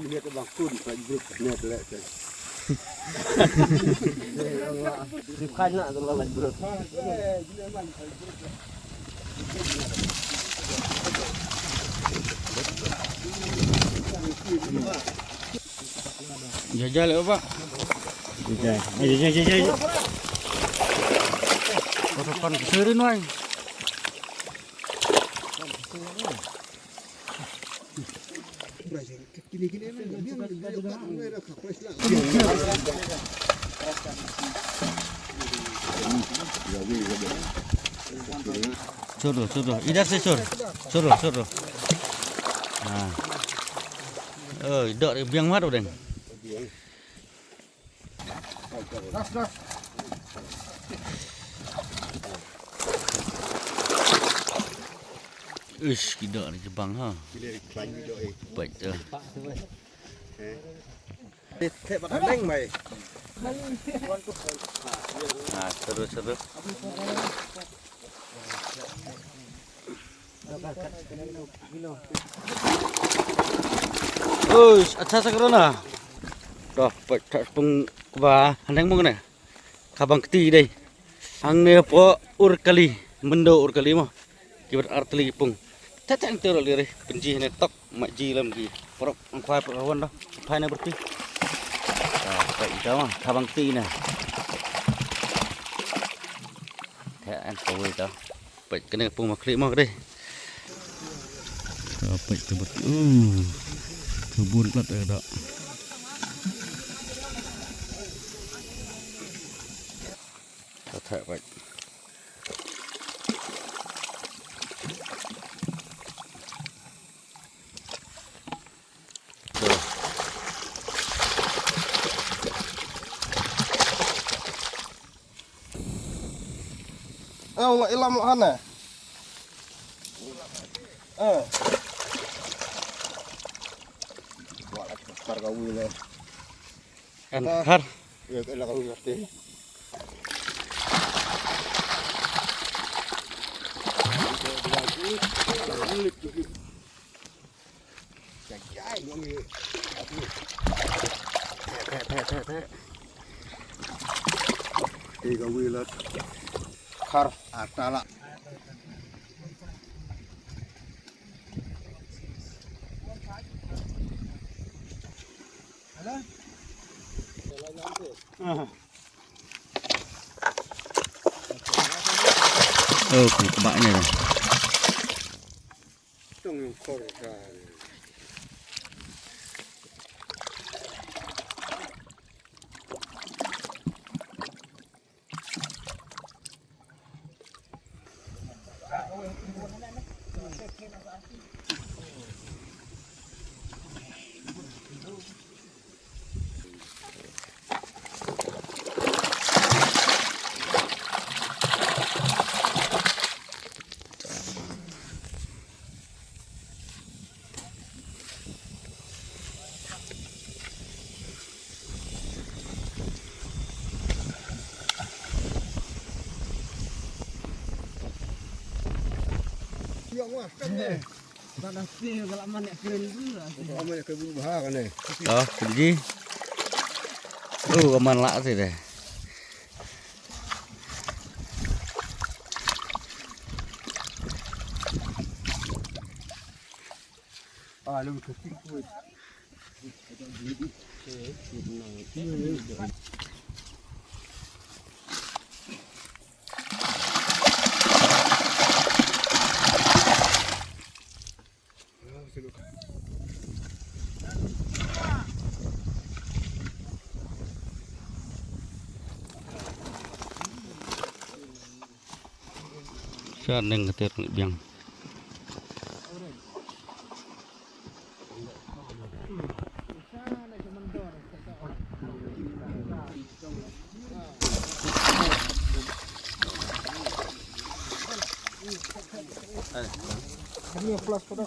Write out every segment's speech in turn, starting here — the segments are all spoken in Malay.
Ini ke bangkun, Pak Grup, ini telek saya. Dikanya tu lah Grup. Jajal le Pak. Jajal. Kotokan keserin wae. Suruh. Idak sih suruh. Nah. Idak biang mat udah. Gas. Ish, idak ni Jepang ha. Baik tu. Teh padang mai. Nah, seru. Uish, अच्छा सा करो ना. Dah, baik peng ba handang mong na. Kabang keti dai. Ang ne po urkali, mendo urkali mah. Kibat artli pung. Tatang terol lire penji ne tok maji lam gi. Porok ang kwai perawan dah. Phai na berti. Ah, baik dah mah kabang keti na. Thẻ ăn tối đó. Baik kena pung maklik mah deh. Baik tu betul. Kebun plat ada. Thẻ baik. Nggak ilam mana? Besar kau ini. Har. Ya, kalau kau ngerti. Tiga wilat. Khar atala. Oh, kebaknya dah. Tunggu korban. Oh, pergi. Aman lah sih deh. Lu kecil kuat. Siapa yang ngetir biang? Ini plus pada.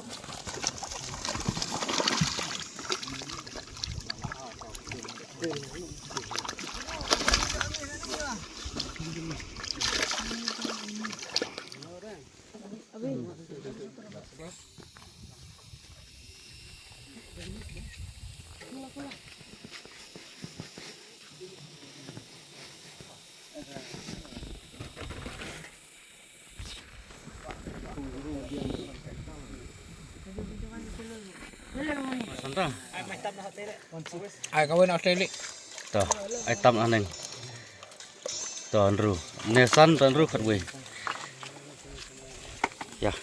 Santang. Ai kawin Australia. Tuh, ai tam aneng. Tuh Andrew. Nesan tuh Andrew khat we. Ya.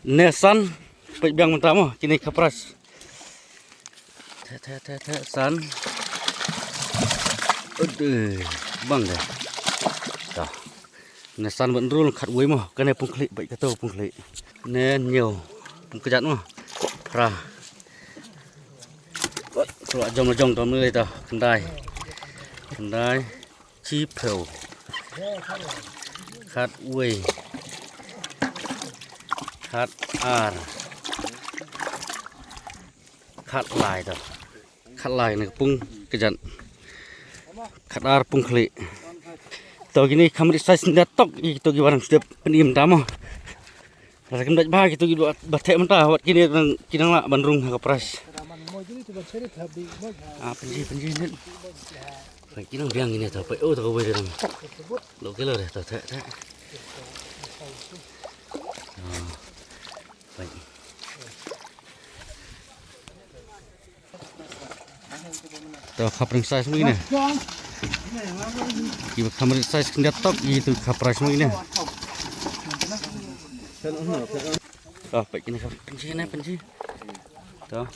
Nesan pek biang mentamo kini kapras. Te san. Aduh, bang dah. Tuh. Nesan Andrew khat we mah, kene pung klik baik kata pung klik. Nè nhiều kejat mah. Ra. Kalau jom tóm lưới tao, kendai, chi phèo, khát uy, khát ar, khát lại tao, khát lại này pung kejat, khát ar pung kli. Tao gini kamera saya sendiri tok, itu gimana sudah penim tamu. Rasa kendak bah gitu gitu batek mentah, buat kini lah Bandung kapras. Penji ni. Phải kỹ năng biang ini tao phải ô tao quay được lộ cái lời này tao thế. Vậy. Tao khap ring size begini. Ibu kamera size kendak top itu kapras begini. Phải kỹ năng penji. Tao.